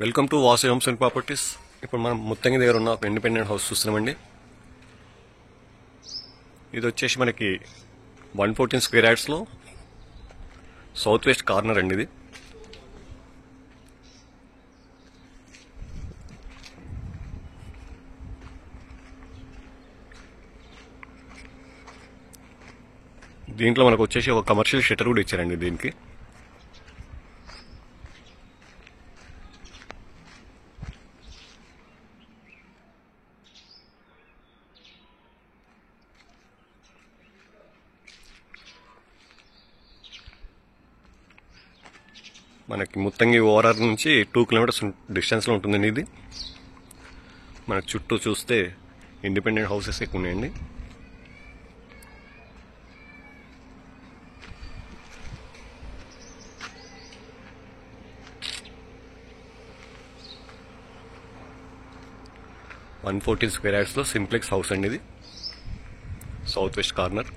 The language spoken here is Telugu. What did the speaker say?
Welcome to Vasu homes and properties. ఇప్పుడు మనం ముత్తంగి దగ్గర ఉన్న ఒక ఇండిపెండెంట్ హౌస్ చూస్తున్నామండి. ఇది వచ్చేసి మనకి 114 స్క్వేర్ యార్డ్స్లో సౌత్ వెస్ట్ కార్నర్ అండి. ఇది దీంట్లో మనకు వచ్చేసి ఒక కమర్షియల్ షట్టర్ కూడా ఇచ్చారండి. దీనికి మనకి ముత్తంగి ఓఆర్ఆర్ నుంచి 2 కిలోమీటర్స్ డిస్టెన్స్లో ఉంటుందండి. ఇది మనకు చుట్టూ చూస్తే ఇండిపెండెంట్ హౌసెస్ ఎక్కువ ఉన్నాయండి. .114 స్క్వేర్ యార్డ్స్లో సింప్లెక్స్ హౌస్ అండి. ఇది సౌత్ వెస్ట్ కార్నర్.